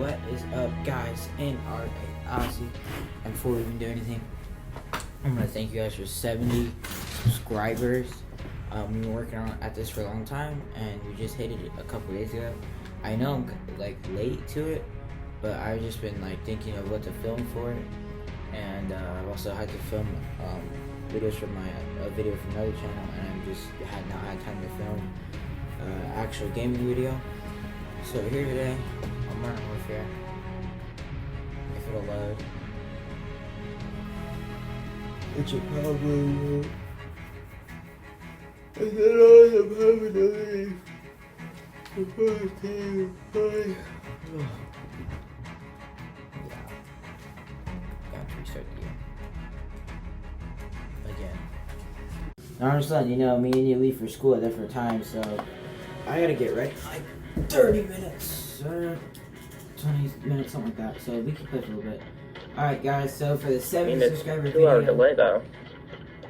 What is up, guys, in REFLEX? And before we even do anything, I'm gonna thank you guys for 70 subscribers. We've been working at this for a long time, and we just hit it a couple days ago. I know I'm like late to it, but I've just been like thinking of what to film for it, and I've also had to film videos from a video from another channel, and I just had not had time to film actual gaming video. So here today, I'm running Warfare. If it'll load, which it probably will. And then I am having to leave. The first team, yeah. Got to restart the game again. Now I'm just letting you know, me and you leave for school at different times, so I gotta get ready in like 30 minutes or 20 minutes, something like that. So we can play for a little bit. Alright, guys, so for the 70 subscriber video. 2 hour delay though.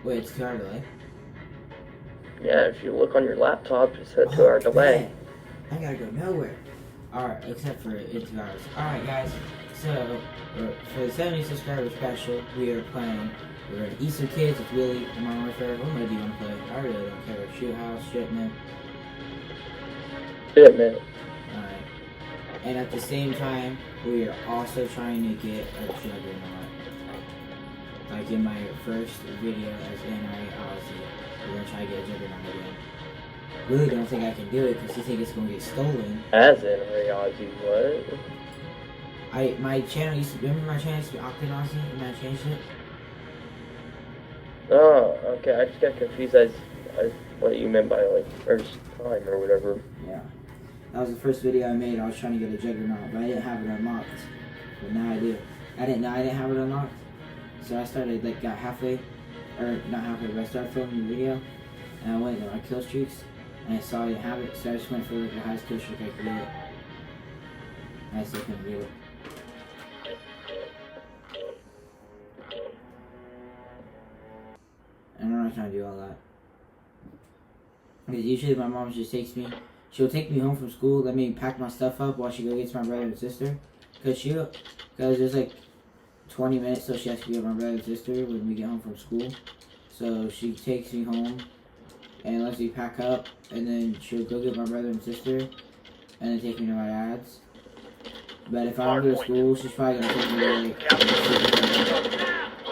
Wait, it's 2 hour delay? Yeah, if you look on your laptop, it said 2 hour delay. I gotta go nowhere. Alright, except for in 2 hours. Alright, guys, so for the 70 subscriber special, we are playing. We're in Easter Kids with Willie and Modern Warfare. What mode do you want to play? I really don't care. Shoot house, shipment. Shipment. Alright. And at the same time, we are also trying to get a Juggernaut. Like in my first video as REFLEX, we're gonna try to get a Juggernaut again. Really don't think I can do it because you think it's gonna get stolen. As in REFLEX, what? My channel used to, remember my channel used to be Ozzy and I changed it? Oh, okay, I just got confused as what you meant by like first time or whatever. Yeah. That was the first video I made. I was trying to get a Juggernaut, but I didn't have it unlocked. But now I do. I didn't know I didn't have it unlocked. So I started, like, got halfway, or not halfway, but I started filming the video, and I went to my kill streaks, and I saw I didn't have it, so I just went for like the highest kill streak I could get. And I still couldn't get it. And I'm not trying to do all that. Because usually my mom just takes me, she'll take me home from school, let me pack my stuff up while she go gets my brother and sister. Because there's like 20 minutes till she has to be with my brother and sister when we get home from school. So she takes me home and lets me pack up, and then she'll go get my brother and sister, and then take me to my dad's. But if I don't go to school, she's probably gonna take me to like,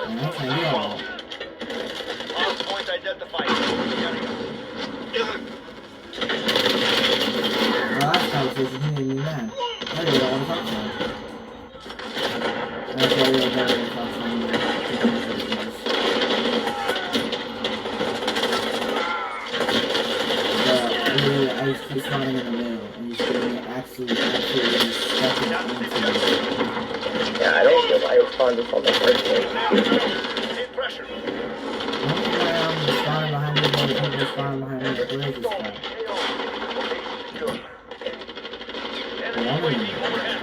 and I can't do all that. Point identified. Last conversation, he made me mad. I really don't want to talk to him. That's why I really don't want to talk to him. But really, I just keep spawning in the middle, and just getting it absolutely stuck into me. Yeah, I don't know why I spawned this on the first place. Pressure. Spawning behind me, people spawning behind me, like, where is this guy?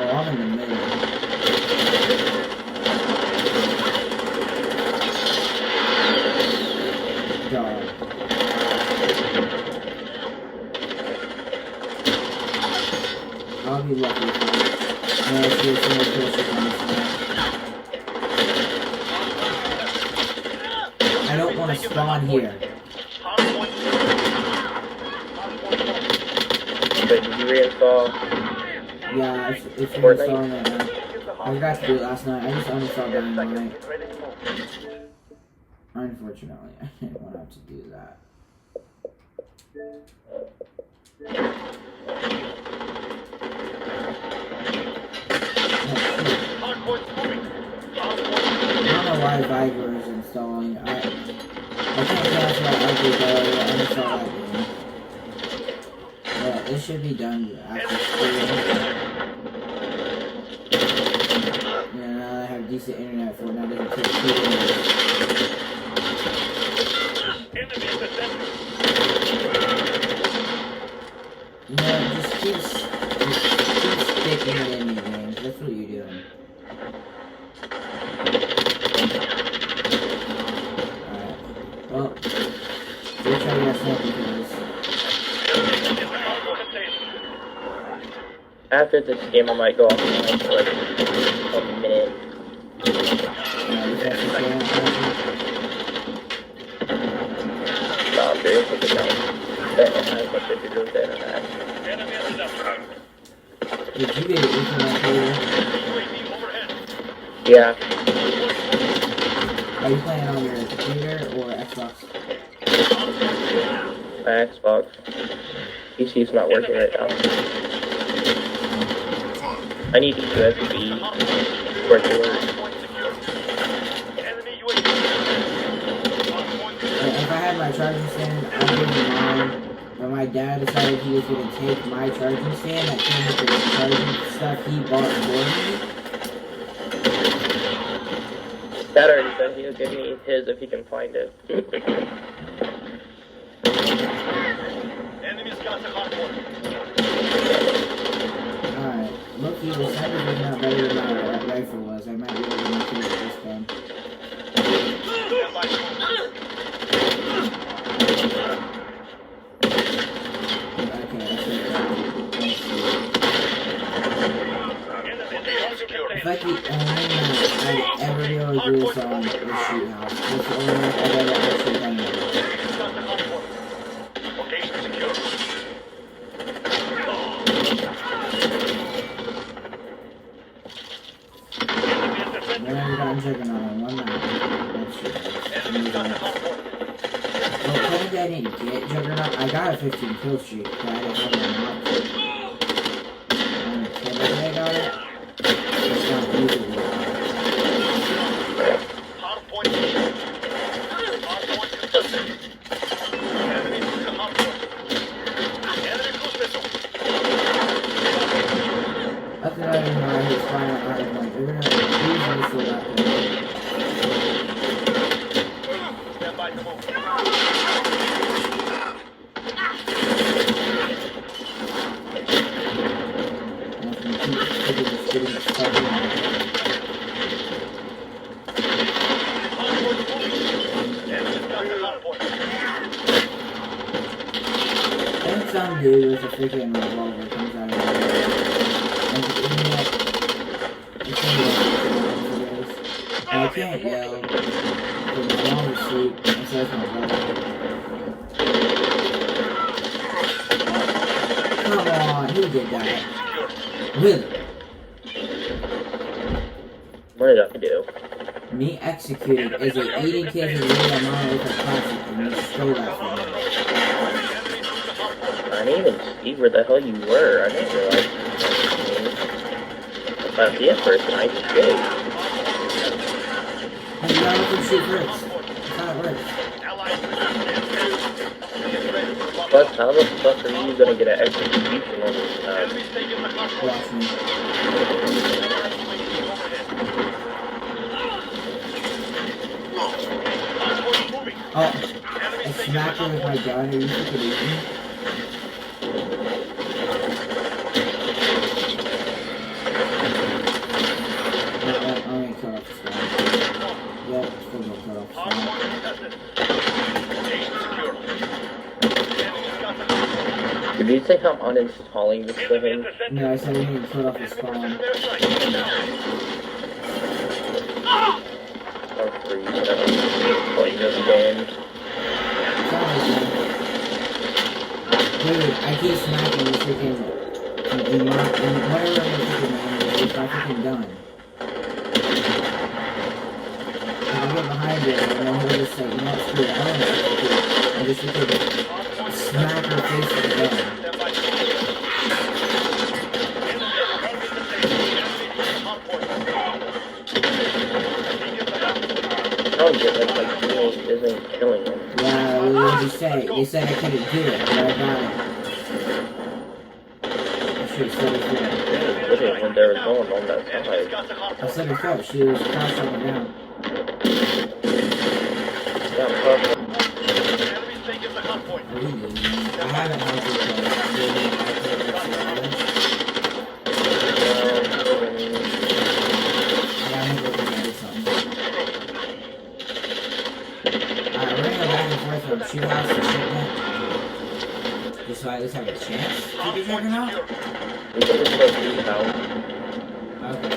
I'm in the middle. God. I'll be lucky if I don't want to spawn here. But did you reinstall? Yeah, it's reinstalling right now. I forgot to do it last night. I just uninstalled Juggernaut. Unfortunately, I didn't want to have to do that. I don't know why Viper is installing. I can't guess what I did though. I uninstalled that game. But it should be done after school. Yeah, now I have decent internet for it. Now it doesn't take 2 minutes. You know, just keep sticking it in your games. That's what you're doing. Alright. Well, we'll try to get something for this. After this game, I might go offline for like a minute. Nah, seriously, but no. That has nothing to do with the internet. Enemy at the dump. Did you get an internet cable? UAV overhead. Yeah. Are you playing on your computer or Xbox? My Xbox. PC's not working right now. I need USB for it to work. Enemy UAV. If I had my charging stand, I'd give you mine. But my dad decided he was going to take my charging stand that came with the charging stuff he bought for me. Dad already said he'll give me his if he can find it. Enemy's got the hard point. Alright, look, the sniper was not better than my rifle was. I might be able to make it this time. Stand by. Okay, let's see. Enemy secure. If I keep I'd ever be able to do this on the shoot house. That's the only one I've ever actually done it. Enemy's got the hard point. Location secure. Enemy is defending. Then I've got Juggernaut on one map. Let's shoot Enemy's got the this. hard point. Well, technically I didn't get Juggernaut. I got a 15 kill streak, but I didn't have an amount. And technically I got it. It's not usable. Hard point secure. Hard point contested. Enemy took the hard point. Enemy cruise missile. That's not even why he's flying out hard point. They're gonna use missile that way. Stand by to move. And if you keep getting stuck in Hard point moving. Enemy's got the hard point. then some dude with a freaking revolver comes out of there. And I can't yell because my mom is asleep and so is my brother. Come on, who did that? Willie. What did I do? Me executed as a 80 kids in real amount with a classic and you stole that from me. I didn't even see where the hell you were. I didn't realize. If I see a person, I escape. And you gotta let them shoot first. That's how it works. But how the fuck are you gonna get an execution on this time? Watch me. Oh, I smacked her with my gun. Are you freaking eating? I'm gonna cut off the spawn. Yep, still gonna cut off the spawn. Did you say I'm uninstalling this thing? No, I said we need to cut off the spawn. Or freeze, whatever. Playing this game. Dude, I keep smacking this freaking... in whatever I'm freaking man, it's my freaking gun. If I get behind it, and then he'll just say, you know what, screw it, I don't know what to do. I just freaking smack her face with the gun. I don't get that, like, Willie isn't killing him. Yeah, what did you say? They said I couldn't do it, but I got it. I should have said it first. Look at when they were going on that side. I said it first, she was crouching on the ground. Yeah, fuck. Really? I haven't had this shoot house and shit. Just so I at least have a chance to Hard get point Juggernaut? secure. We can just go see how. Okay.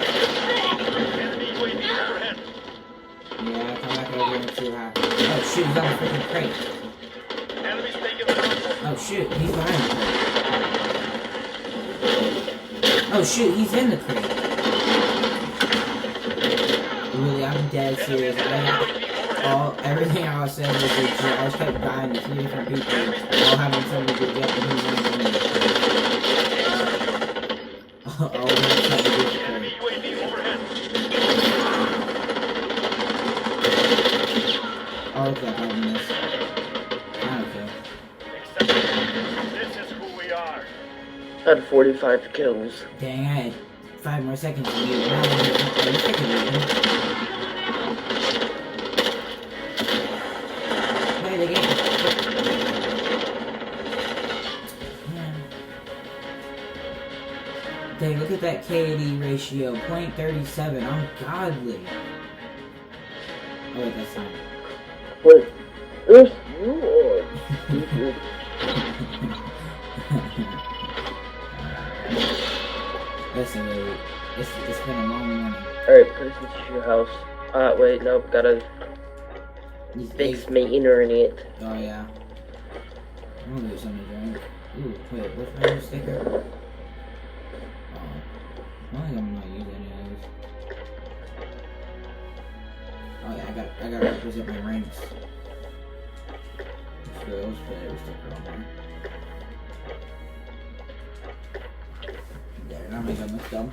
Enemy UAV overhead. Yeah, come back over and see what happens. Oh shoot, he's on the freaking crate. Enemy's taking the hard point. Oh shoot, he's behind the crate. Oh shoot, he's in the crate. Really, I'm dead serious. Everything I was saying was legit. I just kept dying to 3 different people, all having something to get up and he was in the all having something to get Enemy UAV overhead. Oh, okay, I'm in this. Okay. Accept. This is who we are. I had 45 kills. Dang, I had 5 more seconds to leave. Now I'm freaking leaving. Play the game. Man. Dang, look at that KD ratio, 0.37. I'm godly. Oh wait, that's not. Wait, if you are. Listen, Willie, it's been a long morning. Alright, put us into your house. Wait, nope, gotta These fix eggs- my internet. Oh yeah. I'm gonna get something to drink. Ooh, wait, what's my new sticker? Oh, I don't think I'm gonna use any of those. Oh yeah, I gotta represent my ranks. Let's put every sticker on there. There, now make up my stuff.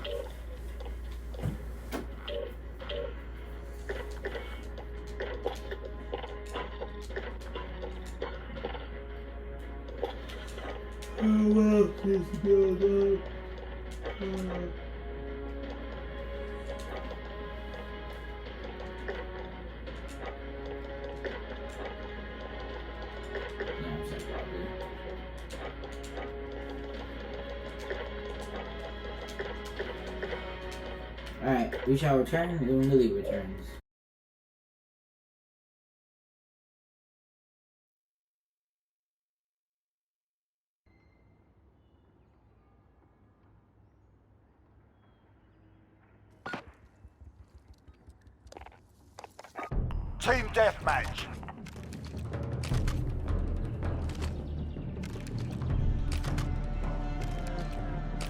Oh well, this goes Alright, we shall return when Willie returns. Team deathmatch.